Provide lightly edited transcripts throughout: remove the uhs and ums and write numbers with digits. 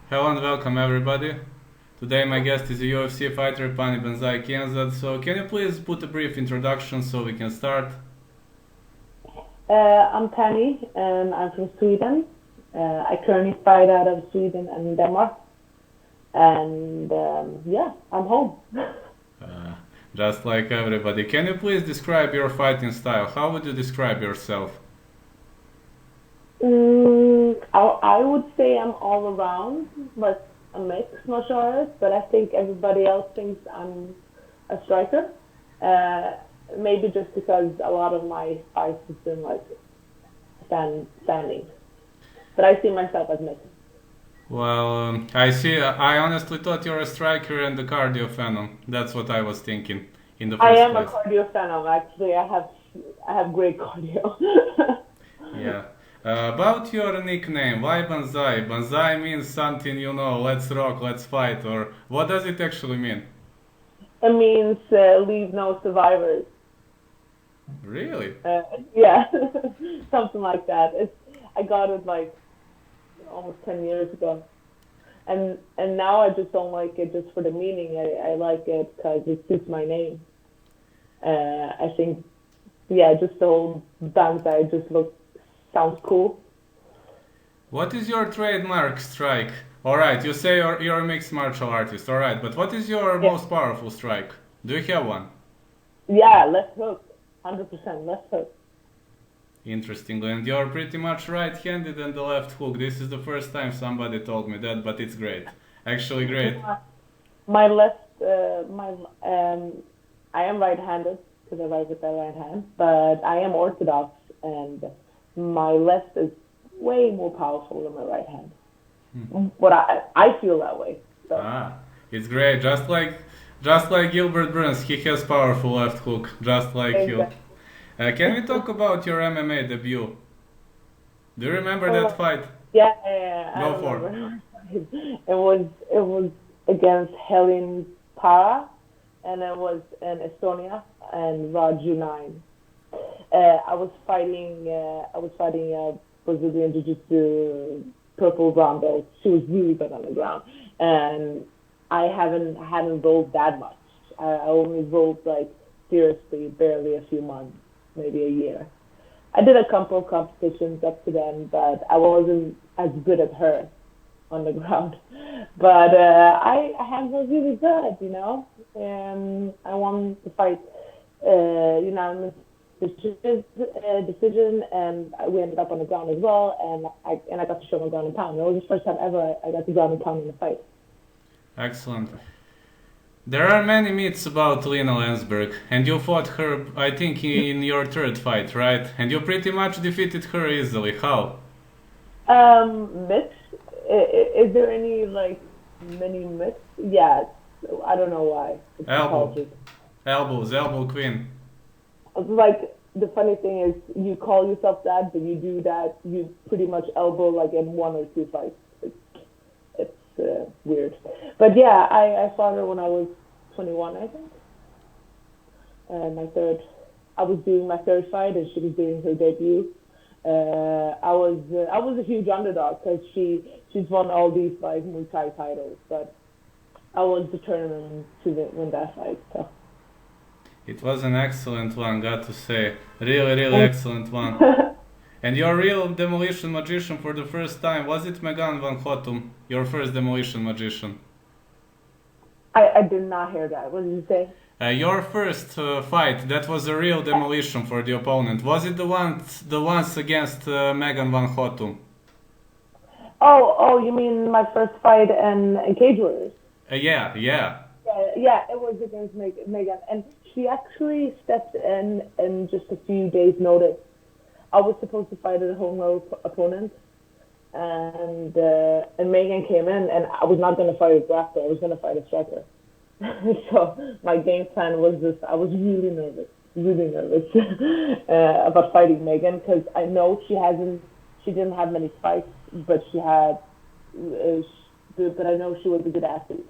Hello and welcome everybody. Today my guest is a UFC fighter Pannie Kianzad. So can you please put a brief introduction so we can start? I'm Pannie, and I'm from Sweden. I currently fight out of Sweden and Denmark, and yeah, I'm home. Uh, just like everybody. Can you please describe your fighting style? How would you describe yourself? I would say I'm all around, but a mixed martial artist. But I think everybody else thinks I'm a striker. Uh, Maybe just because a lot of my fights have been like standing, but I see myself as mixed. Well, I see. I honestly thought you're a striker and a cardio phenom. That's what I was thinking in the I first am a place. cardio fan. Actually, I have great cardio. Yeah. About your nickname, why Banzai? Banzai means something, let's rock, let's fight, or what does it actually mean? It means leave no survivors. Really? Uh, yeah, something like that. I got it like almost 10 years ago, and now I just don't like it just for the meaning. I like it because it suits my name. I think yeah, just the whole banzai just look sounds cool. What is your trademark strike? Alright, you say you're a mixed martial artist, alright, but what is your Yeah, most powerful strike? Do you have one? yeah, left hook, 100% left hook. Interestingly, and you're pretty much right-handed and the left hook. This is the first time somebody told me that, but it's great. Actually, great. My left, I am right-handed because I write with the right hand, but I am orthodox, and my left is way more powerful than my right hand. But I feel that way. So Ah, it's great. Just like Gilbert Burns, he has powerful left hook, just like you. exactly. Can we talk about your MMA debut? Do you remember that Oh, fight? yeah, yeah, yeah, I Go for. remember. It was against Helen Para, and it was in Estonia and Raju 9. I was fighting a Brazilian Jiu-Jitsu purple brown belt. She was really good on the ground, and I hadn't rolled that much. I only rolled like seriously barely a few months, maybe a year. I did a couple of competitions up to then, but I wasn't as good as her on the ground. But I handled really good. I won the fight unanimous decision, and we ended up on the ground as well. And I got to show my ground and pound. It was the first time ever I got to ground and pound in a fight. Excellent. There are many myths about Lena Landsberg, and you fought her, I think, in your third fight, right? And you pretty much defeated her easily. How? Myths? Is there any like many myths? Yeah, I don't know why. It's Elbow. psychology. Elbow queen. Like the funny thing is, you call yourself that, but you do that. You pretty much elbow like in one or two fights. It's weird. But yeah, I fought her when I was 21, I think. My third, I was doing my third fight, and she was doing her debut. I was a huge underdog because she's won all these like Muay Thai titles, but I was determined to win that fight. So. It was an excellent one, got to say. Really, really excellent one. And your real demolition magician for the first time, was it Megan Van Hotum, your first demolition magician? I did not hear that. What did you say? Your first fight, that was a real demolition for the opponent. Was it the ones against Megan Van Hotum? Oh, you mean my first fight in Cage Warriors? Yeah, yeah. Yeah, it was against Megan, and she actually stepped in just a few days' notice. I was supposed to fight a home road opponent, and Megan came in, and I was not going to fight a grappler. I was going to fight a striker. So my game plan was just I was really nervous about fighting Megan because I know she didn't have many fights, but but I know she was a good athlete.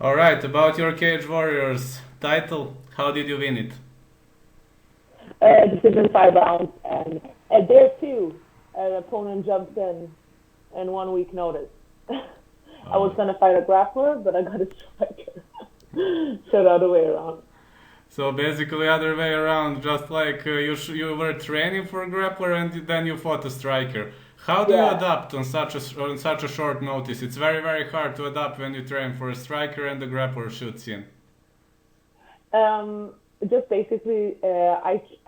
Alright, about your Cage Warriors title, how did you win it? Decision 5 rounds, and there too, an opponent jumped in. in 1 week notice. I was Oh. gonna fight a grappler, but I got a striker. So the other way around. So basically, other way around, just like you were training for a grappler and then you fought a striker. How do you Yeah. adapt on such a short notice? It's very very hard to adapt when you train for a striker and the grappler shoots in. Just basically,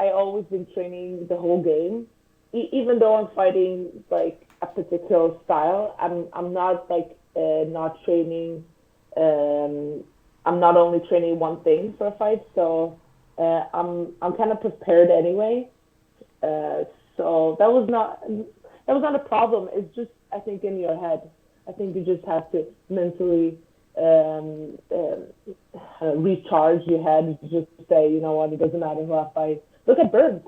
I always been training the whole game, even though I'm fighting like a particular style. I'm not like not training. Um, I'm not only training one thing for a fight, so I'm kind of prepared anyway. Uh, so that was not a problem. It's just I think in your head. I think you just have to mentally recharge your head. Just say, you know what, it doesn't matter who I fight. Look at Burns.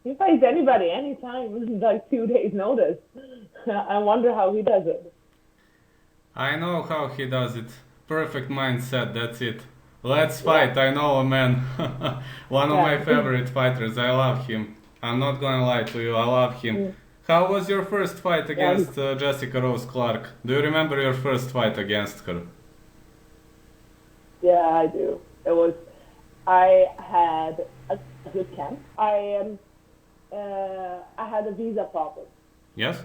He fights anybody, anytime, like 2 days notice. I wonder how he does it. I know how he does it. Perfect mindset, that's it. Let's Yeah, fight, I know a man. One of yeah. my favorite fighters, I love him. I'm not gonna lie to you, I love him. Mm. How was your first fight Yeah, against Jessica Rose Clark? Do you remember your first fight against her? yeah, I do. I had a good camp. I had a visa problem. Yes?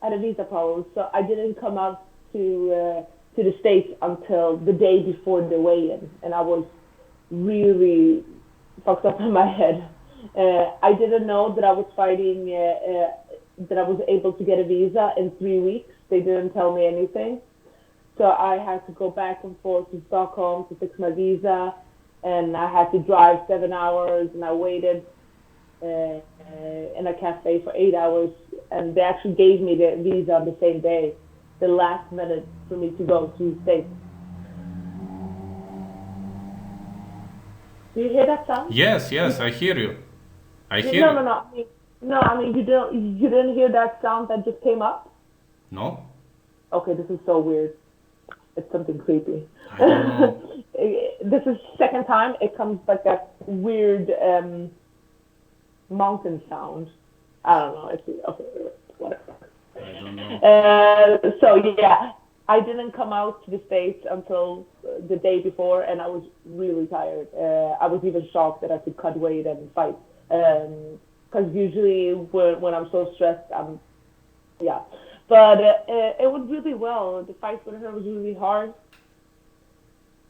I had a visa problem, so I didn't come out to the States until the day before the weigh-in, and I was really fucked up in my head. I didn't know that I was fighting, that I was able to get a visa in 3 weeks. They didn't tell me anything. So I had to go back and forth to Stockholm to fix my visa, and I had to drive 7 hours, and I waited in a cafe for 8 hours, and they actually gave me the visa on the same day, the last minute for me to go to the States. Do you hear that sound? Yes, yes, I hear you. I hear No, you. no, no. I mean, you didn't hear that sound that just came up? No? Okay, this is so weird. It's something creepy. I don't know. This is second time it comes like a weird mountain sound. I don't know. It's okay, whatever. I don't know. So yeah, I didn't come out to the States until the day before, and I was really tired. I was even shocked that I could cut weight and fight. Because usually when I'm so stressed, yeah. But it went really well. The fight with her was really hard.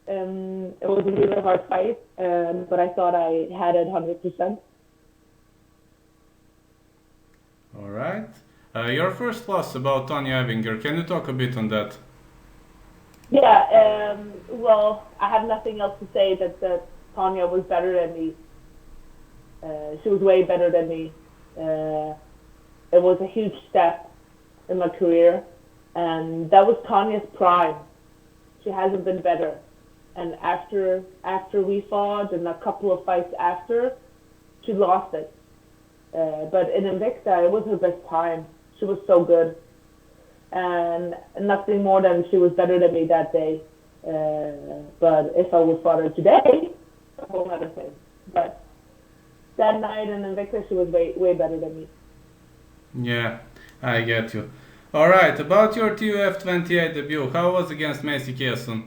It was a really hard fight, but I thought I had it 100%. All right. Your first loss about Tanya Evinger. Can you talk a bit on that? Yeah, well, I have nothing else to say that Tanya was better than me. She was way better than me. It was a huge step in my career, and that was Tanya's prime. She hasn't been better. And after we fought, and a couple of fights after, she lost it. But in Invicta, it was her best time. She was so good, and nothing more than she was better than me that day. But if I would fought her today, a whole other thing. But that night in Invicta, she was way better than me. Yeah, I get you. All right. About your TUF 28 debut, how was against Macy Kianzad?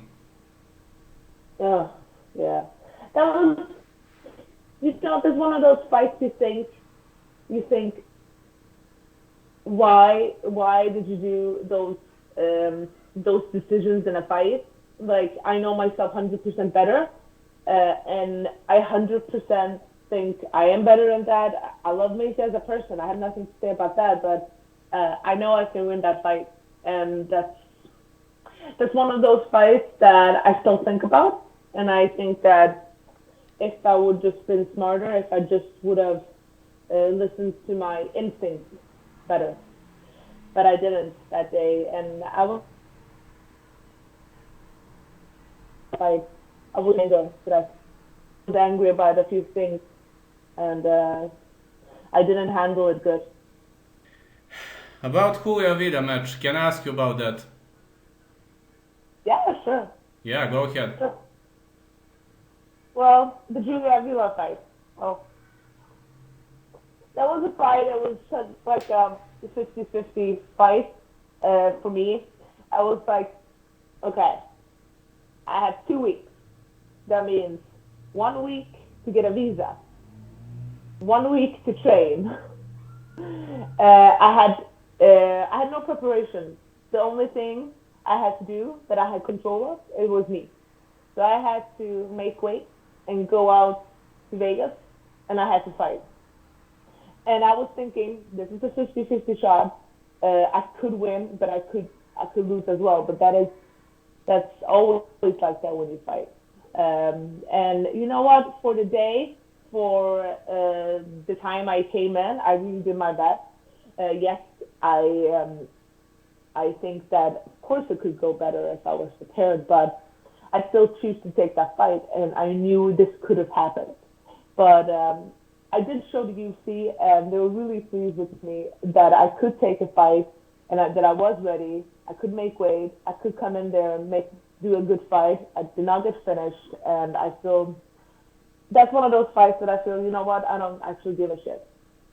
Oh, yeah. That was, there's one of those fights you think, why did you do those decisions in a fight? Like, I know myself 100% better, and I 100% think I am better than that. I love Macy as a person. I have nothing to say about that, but I know I can win that fight, and that's one of those fights that I still think about, and I think that if I would just been smarter, if I just would have listened to my instincts better, but I didn't that day, and I was like, I was angry, but I was angry about a few things, and I didn't handle it good. About Julia Vida match, can I ask you about that? Yeah, sure. Yeah, go ahead. Sure. Well, the Julia Avila fight. Oh, that was a fight. It was such, like the 50-50 fight for me. I was like, okay, I have 2 weeks. That means 1 week to get a visa, 1 week to train. I had no preparation. The only thing I had to do that I had control of, it was me. So I had to make weight and go out to Vegas, and I had to fight. And I was thinking, this is a 50-50 shot. I could win, but I could lose as well. But that's always like that when you fight. And you know what? For the day, for the time I came in, I really did my best. Yes, I think that of course it could go better if I was prepared, but I still choose to take that fight, and I knew this could have happened. But I did show the UFC, and they were really pleased with me that I could take a fight, and that I was ready. I could make weight. I could come in there and do a good fight. I did not get finished, and I feel that's one of those fights that I feel, you know what, I don't actually give a shit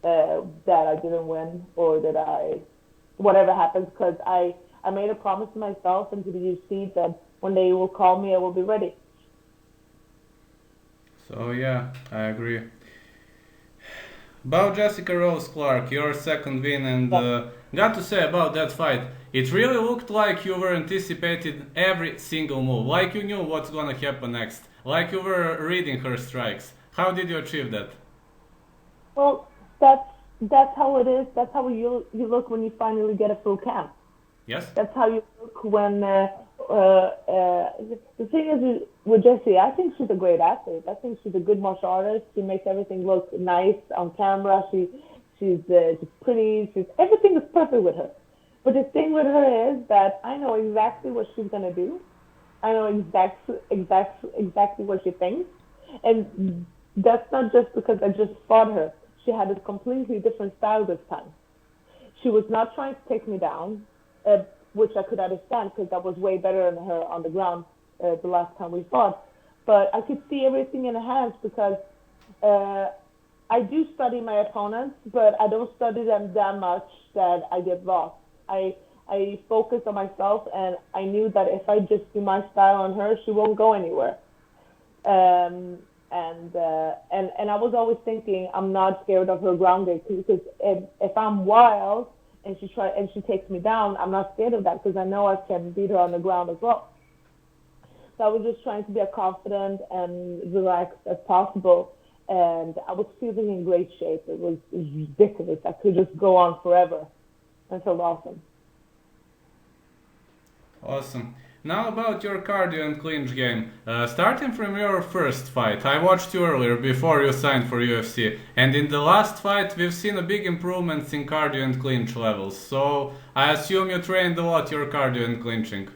that I didn't win or that whatever happens, because I made a promise to myself and to the UFC that when they will call me, I will be ready. So yeah, I agree. About Jessica Rose Clark, your second win, and got to say about that fight, it really looked like you were anticipating every single move, like you knew what's gonna happen next, like you were reading her strikes. How did you achieve that? Well, that's how it is. That's how you look when you finally get a full camp. Yes? That's how you look when. The thing is with Jessie, I think she's a great athlete. I think she's a good martial artist. She makes everything look nice on camera. She's pretty. Everything is perfect with her. But the thing with her is that I know exactly what she's gonna do. I know exactly what she thinks, and that's not just because I just fought her. She had a completely different style this time. She was not trying to take me down, which I could understand because I was way better than her on the ground the last time we fought. But I could see everything in her hands because I do study my opponents, but I don't study them that much that I get lost. I focus on myself, and I knew that if I just do my style on her, she won't go anywhere. And I was always thinking I'm not scared of her ground game because if I'm wild and she takes me down, I'm not scared of that because I know I can beat her on the ground as well. So I was just trying to be as confident and relaxed as possible, and I was feeling in great shape. It was ridiculous. I could just go on forever. I felt awesome. Awesome. Now about your cardio and clinch game. Starting from your first fight, I watched you earlier before you signed for UFC, and in the last fight we've seen a big improvements in cardio and clinch levels. So I assume you trained a lot your cardio and clinching.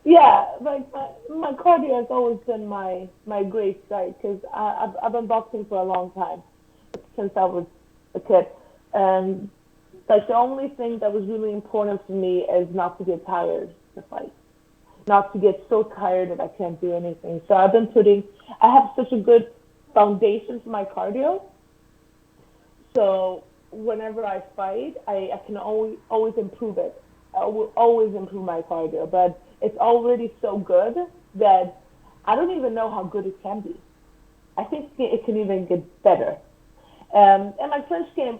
Yeah, like my cardio has always been my great side because I've been boxing for a long time, since I was a kid, and like the only thing that was really important for me is not to get tired to fight. Not to get so tired that I can't do anything. So I have such a good foundation for my cardio. So whenever I fight, I can always improve it. I will always improve my cardio, but it's already so good that I don't even know how good it can be. I think it can even get better. And my clinch game,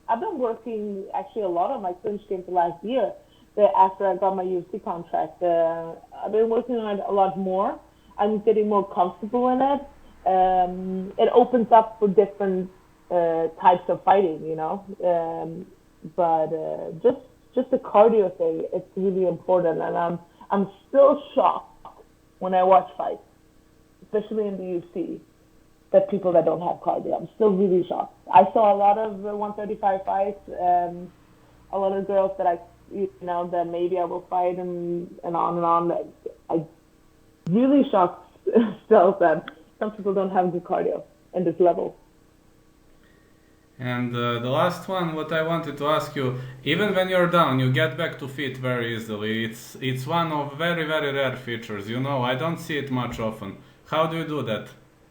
I've been working actually a lot on my clinch game for last year. After I got my UFC contract, I've been working on it a lot more. I'm getting more comfortable in it. It opens up for different types of fighting, you know. But just the cardio thing, it's really important, and I'm still shocked when I watch fights, especially in the UFC, that people that don't have cardio. I'm still really shocked. I saw a lot of 135 fights, a lot of girls that that maybe I will fight and on and on. I really shocked still that some people don't have good cardio in this level. And the last one, what I wanted to ask you, even when you're down, you get back to feet very easily. It's one of very, very rare features, you know, I don't see it much often. How do you do that?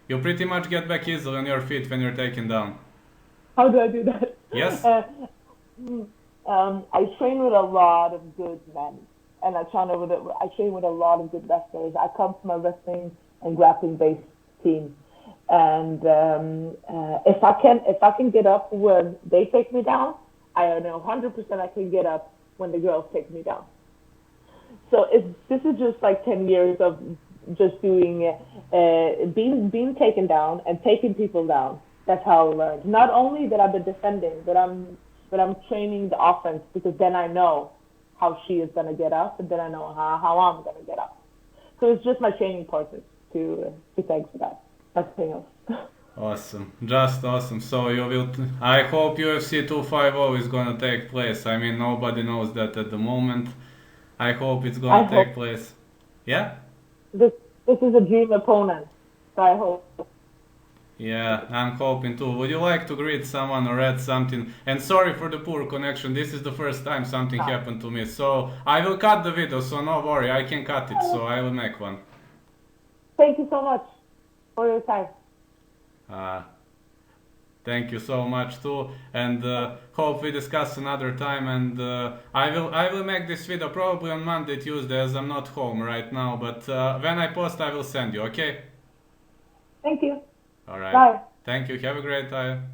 You pretty much get back easily on your feet when you're taken down. How do I do that? Yes? I train with a lot of good men, and I train with a lot of good wrestlers. I come from a wrestling and grappling based team, and if I can get up when they take me down, I know 100% I can get up when the girls take me down. So this is just like 10 years of just doing being taken down and taking people down. That's how I learned. Not only that I've been defending, but I'm training the offense because then I know how she is gonna get up, and then I know how I'm gonna get up. So it's just my training partners to thank for that. Nothing else. Awesome, just awesome. So you will. I hope UFC 250 is gonna take place. I mean, nobody knows that at the moment. I hope it's I gonna take hope place. Yeah? this this is a dream opponent. So I hope. Yeah, I'm hoping too. Would you like to greet someone or add something? And sorry for the poor connection. This is the first time something happened to me. So I will cut the video, so no worry. I can cut it, so I will make one. Thank you so much for your time. Uh, Thank you so much too, and hope we discuss another time. And I will make this video probably on Monday, Tuesday, as I'm not home right now. But when I post, I will send you. Okay? Thank you. All right. Bye. Thank you. Have a great time.